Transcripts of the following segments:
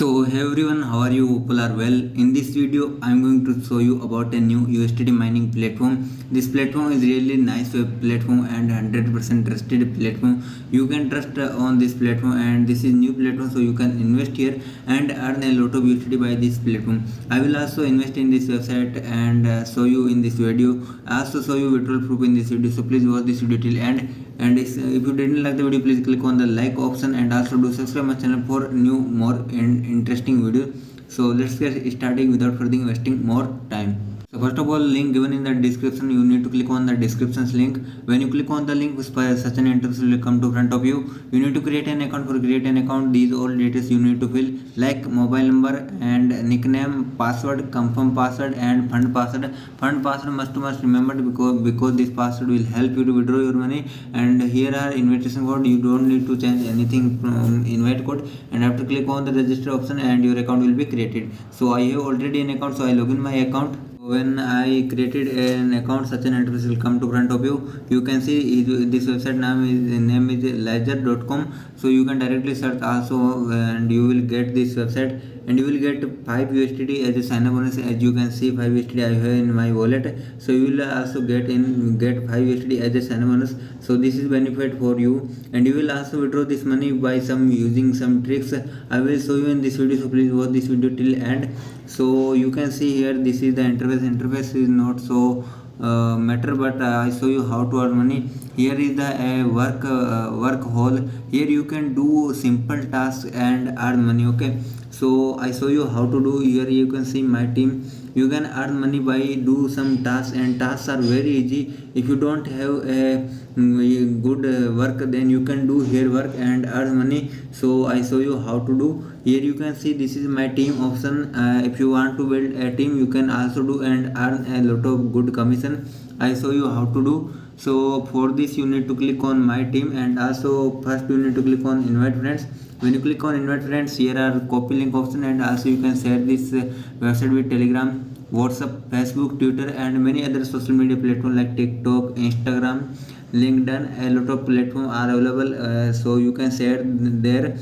So hey everyone, how are you? Hope all are well. In this video, I'm going to show you about a new USDT mining platform. This platform is really nice web platform and 100% trusted platform. You can trust on this platform, and this is new platform, so you can invest here and earn a lot of USDT by this platform. I will also invest in this website and show you in this video. I also show you withdrawal proof in this video. So please watch this video till end. And if you didn't like the video, please click on the like option and also do subscribe my channel for new more and interesting video. So let's get starting without further wasting more time. So first of all, link given in the description. You need to click on the descriptions link. When you click on the link, such an interface will come to front of you. You need to create an account. For create an account, these all details you need to fill, like mobile number and nickname, password, confirm password, and fund password. Fund password must remember because this password will help you to withdraw your money. And here are invitation code. You don't need to change anything from invite code. And after click on the register option, and your account will be created. So I have already an account, so I log in my account. When I created an account, such an interface will come to front of you. You can see this website name is ledger.com. So you can directly search also, and you will get this website, and you will get 5 USDT as a sign up bonus. As you can see, 5 USDT I have in my wallet. So you will also get 5 USDT as a sign up bonus. So this is benefit for you, and you will also withdraw this money by using some tricks. I will show you in this video. So please watch this video till end. So you can see here, this is the interface is not so matter, but I show you how to earn money. Here is the work hole. Here you can do simple tasks and earn money. Okay, so I show you how to do. Here you can see my team. You can earn money by do some tasks, and tasks are very easy. If you don't have a good work, then you can do here work and earn money. So I show you how to do. Here you can see, this is my team option. If you want to build a team, you can also do and earn a lot of good commission. I show you how to do. So for this, you need to click on my team, and also first you need to click on invite friends. When you click on invite friends, here are copy link option, and also you can share this website with Telegram, WhatsApp, Facebook, Twitter, and many other social media platforms like TikTok, Instagram, LinkedIn. A lot of platforms are available, so you can share there.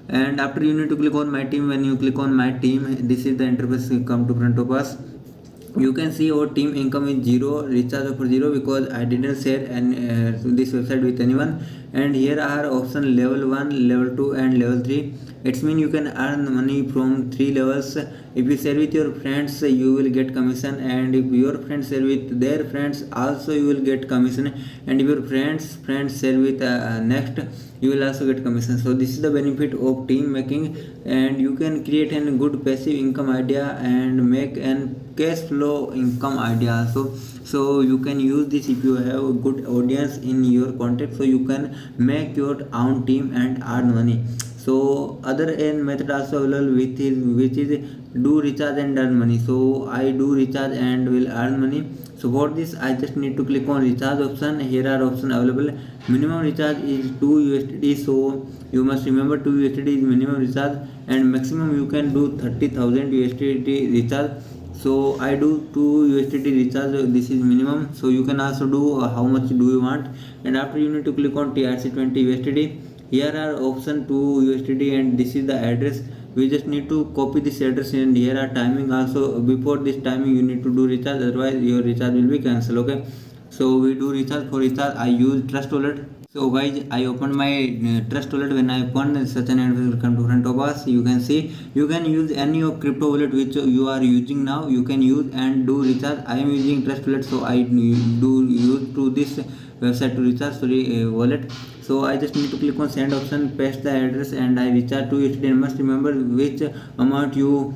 And after, you need to click on my team. When you click on my team, this is the interface will come to front of us. You can see our team income is 0, recharge offer 0, because I didn't share this website with anyone. And here are option level 1, level 2, and level 3. It means you can earn money from 3 levels. If you share with your friends, you will get commission, and if your friends share with their friends, also you will get commission. And if your friends share with next, you will also get commission. So this is the benefit of team making, and you can create a good passive income idea and make an cash flow income idea. So you can use this if you have a good audience in your content, so you can make your own team and earn money. So other end method also available, which is do recharge and earn money. So I do recharge and will earn money. So for this, I just need to click on recharge option. Here are options available. Minimum recharge is 2 USDT. So you must remember 2 USDT is minimum recharge, and maximum you can do 30,000 USDT recharge. So I do 2 USDT recharge. This is minimum. So you can also do how much do you want. And after, you need to click on TRC20 USDT. Here are option 2 USDT, and this is the address. We just need to copy this address, and here are timing also. Before this timing, you need to do recharge, otherwise your recharge will be cancelled. Okay, so we do recharge. For recharge, I use Trust Wallet. So guys, I opened my Trust Wallet. When I open, such an interface will come to front of us. You can see, you can use any of crypto wallet which you are using now. You can use and do recharge. I am using Trust Wallet, so I do use to this website to recharge wallet. So I just need to click on send option, paste the address, and I recharge to USDT. And must remember which amount you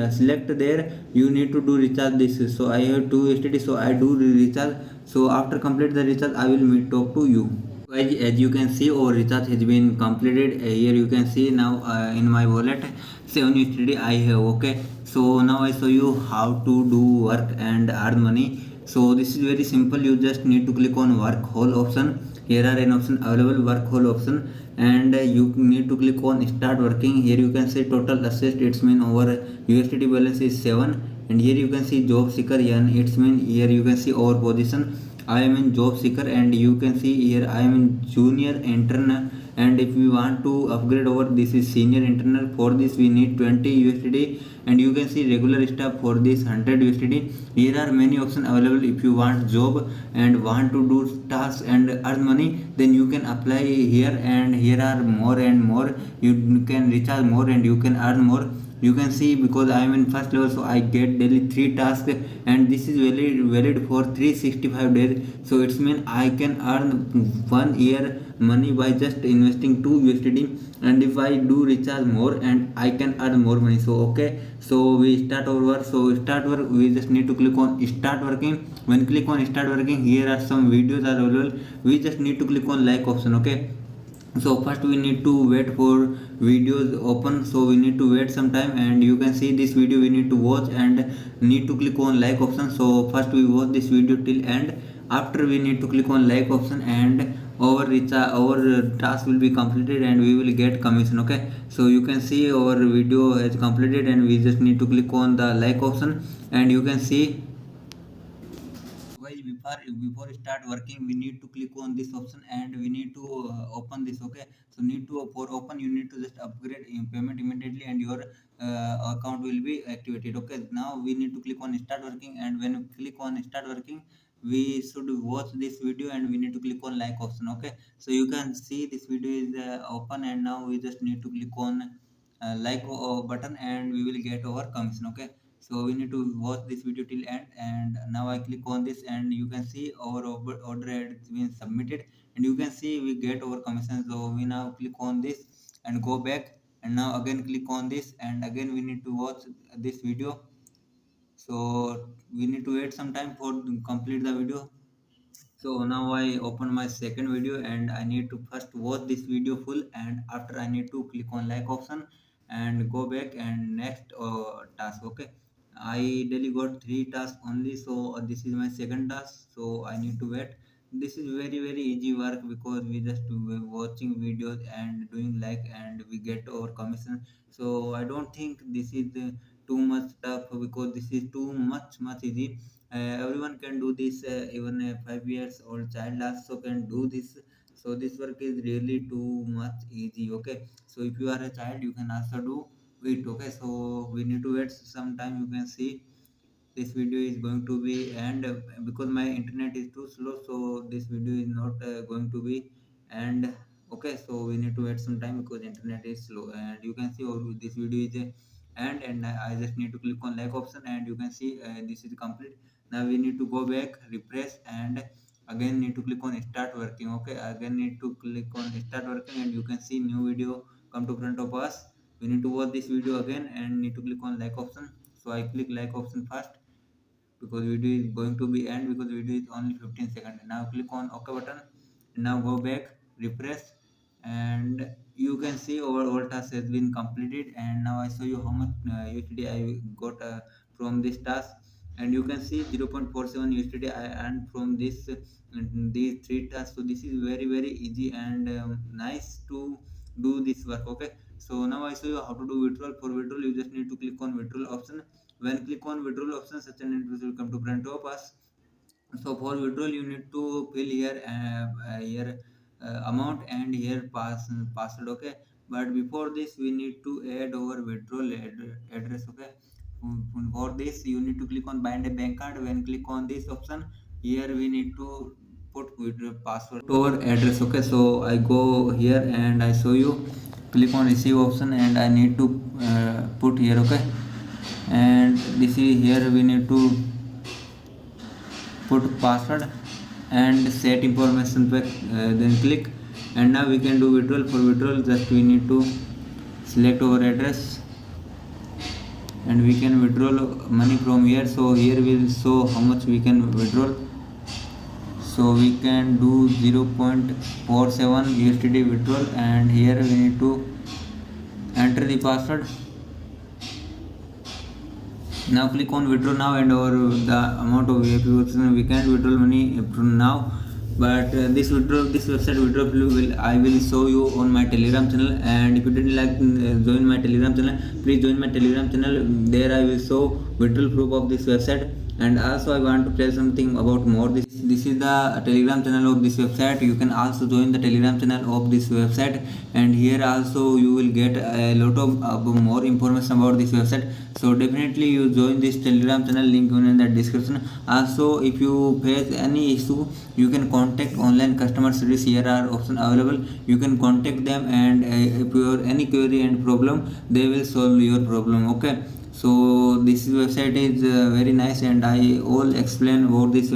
select there. You need to do recharge this. So I have 2 USDT, so I do recharge. So after complete the recharge, I will talk to you. As you can see, our recharge has been completed. Here you can see now in my wallet 7 USDT I have. Okay, so now I show you how to do work and earn money. So this is very simple. You just need to click on work hole option. Here are an option available, work hole option, and you need to click on start working. Here you can see total assets. It's mean our USDT balance is 7, and here you can see job seeker earn. It's mean here you can see our position. I am in job seeker, and you can see here I am in junior intern And if we want to upgrade over, this is senior internal. For this we need 20 USD, and you can see regular staff for this 100 USD. Here are many options available. If you want job and want to do tasks and earn money, then you can apply here, and here are more and more. You can recharge more and you can earn more. You can see, because I am in first level, so I get daily 3 tasks, and this is valid for 365 days. So it's mean I can earn 1 year money by just investing 2 USD, and if I do recharge more, and I can earn more money. So okay, so we start our work. So start work, we just need to click on start working. When click on start working, here are some videos are available. We just need to click on like option. Okay, so first we need to wait for videos open, so we need to wait some time, and you can see this video we need to watch and need to click on like option. So first we watch this video till end. After we need to click on like option, and our task will be completed and we will get commission. Okay, so you can see our video has completed, and we just need to click on the like option, and you can see while before start working, we need to click on this option, and we need to open this. Okay, so need to, for open, you need to just upgrade in payment immediately, and your account will be activated. Okay, now we need to click on start working, and when we click on start working, we should watch this video, and we need to click on like option. Okay, so you can see this video is open, and now we just need to click on like button, and we will get our commission. Okay, so we need to watch this video till end, and now I click on this, and you can see our order has been submitted, and you can see we get our commission. So we now click on this and go back, and now again click on this, and again we need to watch this video. So we need to wait some time for complete the video. So now I open my second video, and I need to first watch this video full, and after I need to click on like option and go back and next task. Okay, I daily got 3 tasks only, so this is my second task, so I need to wait. This is very easy work, because we just watching videos and doing like, and we get our commission. So I don't think this is too much tough, because this is too much easy. Everyone can do this, even a 5 years old child also can do this. So this work is really too much easy. Okay, so if you are a child, you can also do it. Okay, so we need to wait some time. You can see this video is going to be, and because my internet is too slow, so this video is not going to be. And okay, so we need to wait some time, because internet is slow, and you can see this video is and I just need to click on like option, and you can see this is complete. Now we need to go back, refresh, and again need to click on start working. Okay, again need to click on start working, and you can see new video come to front of us. We need to watch this video again, and need to click on like option. So I click like option first, because video is going to be end, because video is only 15 seconds. Now click on OK button, now go back, refresh, and you can see our all task has been completed. And now I show you how much USD I got from this task, and you can see 0.47 USD I earned from this these 3 tasks. So this is very easy and nice to do this work. Okay, so now I show you how to do withdrawal. For withdrawal, you just need to click on withdrawal option. When click on withdrawal option, such an interface will come to front of us. So for withdrawal, you need to fill here amount, and here password. Okay, but before this, we need to add our withdrawal address. Okay, for this, you need to click on bind a bank card. When click on this option, here we need to put withdrawal password to our address. Okay, so I go here and I show you. Click on receive option, and I need to put here. Okay, and this is here we need to put password and set information back, then click, and now we can do withdrawal. For withdrawal, just we need to select our address, and we can withdraw money from here. So here will show how much we can withdraw. So we can do 0.47 USD withdrawal, and here we need to enter the password. Now click on withdraw now, and the amount of VIP we can withdraw money from now. But this website withdrawal I will show you on my Telegram channel. And if you didn't like join my Telegram channel, please join my Telegram channel. There I will show withdrawal proof of this website. And also I want to tell something about more. This is the Telegram channel of this website. You can also join the Telegram channel of this website, and here also you will get a lot of more information about this website. So definitely you join this Telegram channel, link in the description. Also, if you face any issue, you can contact online customer service. Here are options available. You can contact them, and if you have any query and problem, they will solve your problem. Okay, so this website is very nice, and I all explain about this